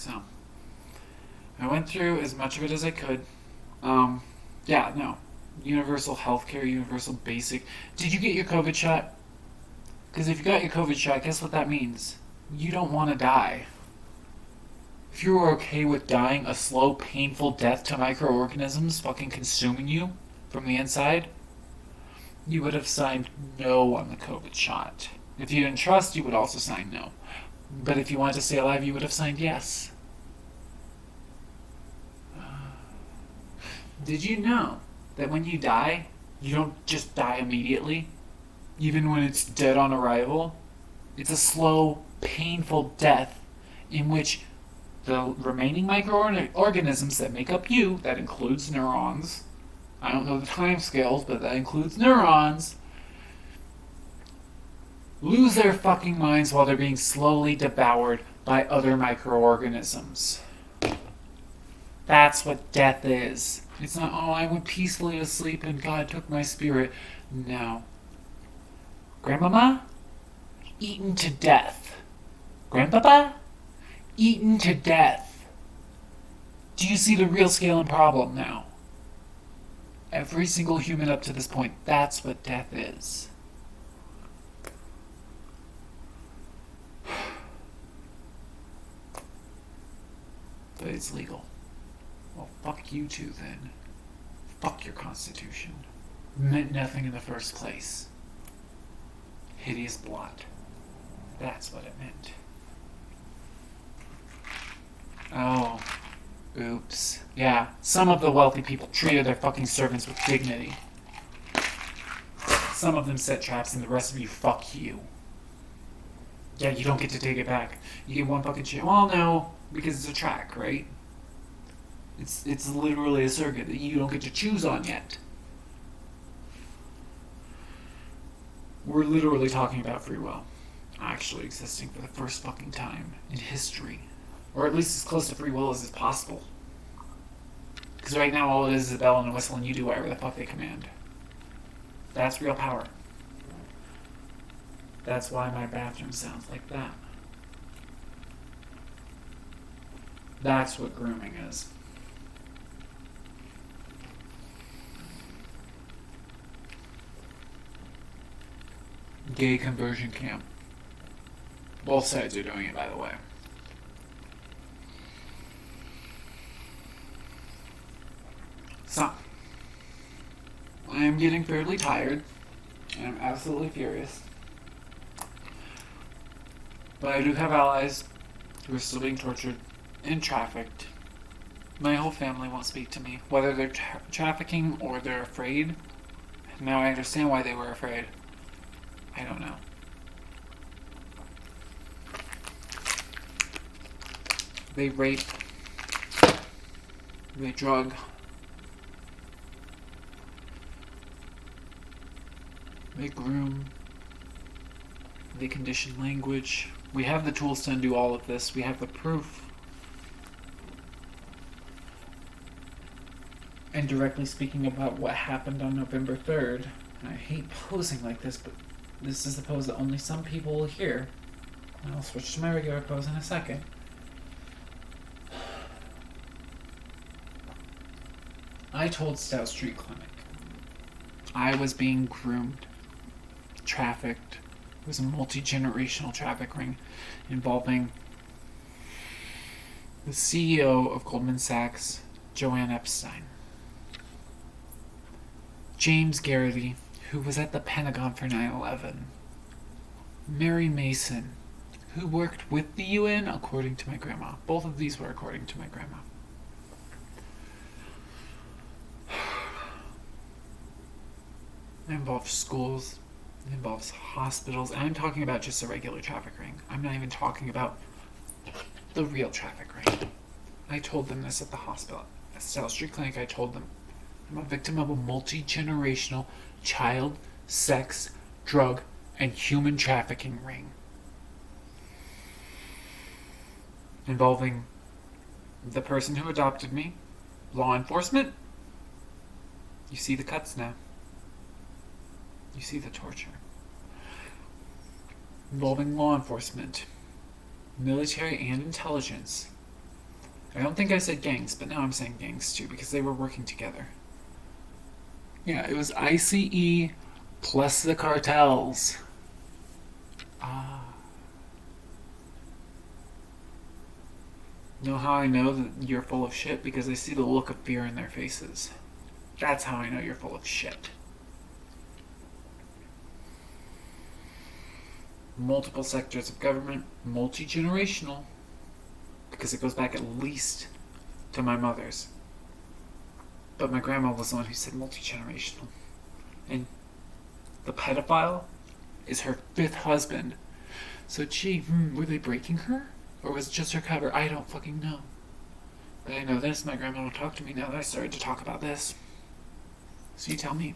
So I went through as much of it as I could. Yeah, no. Universal healthcare, universal basic. Did you get your COVID shot? Because if you got your COVID shot, guess what that means? You don't want to die. If you were okay with dying a slow, painful death to microorganisms fucking consuming you from the inside, you would have signed no on the COVID shot. If you didn't trust, you would also sign no. But if you wanted to stay alive, you would have signed yes. Did you know that when you die, you don't just die immediately? Even when it's dead on arrival? It's a slow, painful death in which the remaining microorganisms that make up you, that includes neurons, I don't know the time scales, but that includes neurons, lose their fucking minds while they're being slowly devoured by other microorganisms. That's what death is. It's not, oh, I went peacefully to sleep and God took my spirit. No. Grandmama? Eaten to death. Grandpapa? Eaten to death. Do you see the real scale and problem now? Every single human up to this point, that's what death is. But it's legal. Well, fuck you two then. Fuck your constitution. Meant nothing in the first place. Hideous blot. That's what it meant. Oh. Oops. Yeah, some of the wealthy people treated their fucking servants with dignity. Some of them set traps and the rest of you, fuck you. Yeah, you don't get to take it back. You get one fucking shit. Well, no, because it's a track, right? It's literally a circuit that you don't get to choose on yet. We're literally talking about free will actually existing for the first fucking time in history. Or at least as close to free will as is possible. Because right now all it is a bell and a whistle and you do whatever the fuck they command. That's real power. That's why my bathroom sounds like that. That's what grooming is. Gay conversion camp. Both sides are doing it, by the way. So, I am getting fairly tired, and I'm absolutely furious. But I do have allies who are still being tortured and trafficked. My whole family won't speak to me, whether they're trafficking or they're afraid. Now I understand why they were afraid. I don't know. They rape. They drug. They groom. They condition language. We have the tools to undo all of this. We have the proof. And directly speaking about what happened on November 3rd, I hate posing like this, but this is the pose that only some people will hear. I'll switch to my regular pose in a second. I told Stout Street Clinic I was being groomed, trafficked. It was a multi-generational traffic ring involving the CEO of Goldman Sachs, Joanne Epstein, James Garrity, who was at the Pentagon for 9/11, Mary Mason, who worked with the UN, according to my grandma. Both of these were according to my grandma. It involves schools. It involves hospitals. And I'm talking about just a regular traffic ring. I'm not even talking about the real traffic ring. I told them this at the hospital. At South Street Clinic, I told them, I'm a victim of a multi-generational child, sex, drug, and human trafficking ring. Involving the person who adopted me, law enforcement. You see the cuts now. You see the torture. Involving law enforcement, military and intelligence, I don't think I said gangs, but now I'm saying gangs too because they were working together. Yeah, it was ICE plus the cartels. Ah. Know how I know that you're full of shit? Because I see the look of fear in their faces. That's how I know you're full of shit. Multiple sectors of government, multi-generational, because it goes back at least to my mother's. But my grandma was the one who said multi-generational. And the pedophile is her 5th husband. So gee, were they breaking her? Or was it just her cover? I don't fucking know. But I know this, my grandma don't talk to me now that I started to talk about this. So you tell me.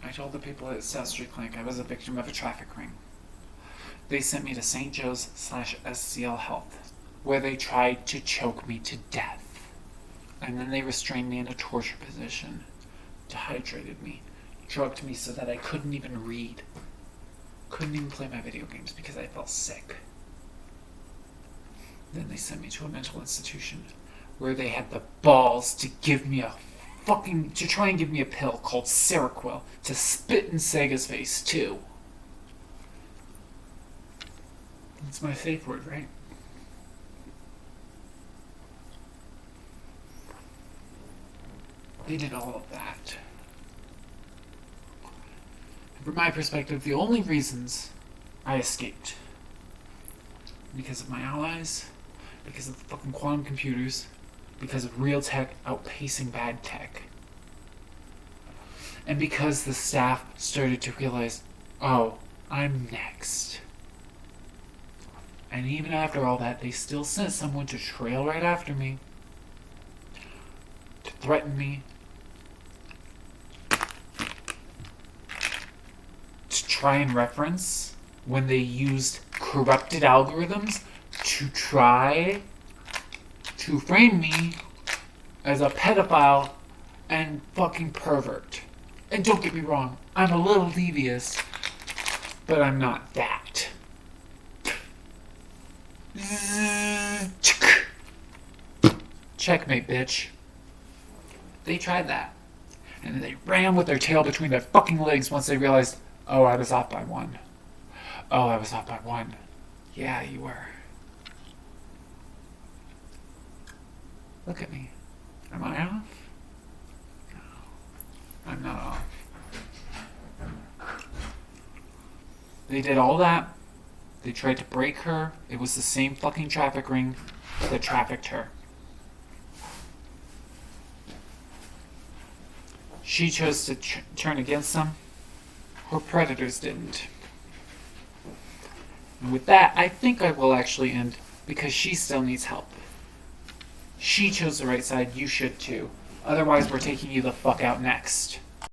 I told the people at South Street Clinic I was a victim of a traffic ring. They sent me to St. Joe's /SCL Health, where they tried to choke me to death. And then they restrained me in a torture position, dehydrated me, drugged me so that I couldn't even read. Couldn't even play my video games because I felt sick. Then they sent me to a mental institution where they had the balls to give me to try and give me a pill called Seroquel to spit in Sega's face too. That's my safe word, right? They did all of that. And from my perspective, the only reasons I escaped, because of my allies, because of the fucking quantum computers, because of real tech outpacing bad tech, and because the staff started to realize, oh, I'm next. And even after all that, they still sent someone to trail right after me, to threaten me, to try and reference when they used corrupted algorithms to try to frame me as a pedophile and fucking pervert. And don't get me wrong, I'm a little devious, but I'm not that. Checkmate, bitch. They tried that. And then they ran with their tail between their fucking legs once they realized, oh, I was off by 1. Oh, I was off by 1. Yeah, you were. Look at me. Am I off? No. I'm not off. They did all that. They tried to break her. It was the same fucking traffic ring that trafficked her. She chose to turn against them. Her predators didn't. And with that, I think I will actually end because she still needs help. She chose the right side, you should too. Otherwise, we're taking you the fuck out next.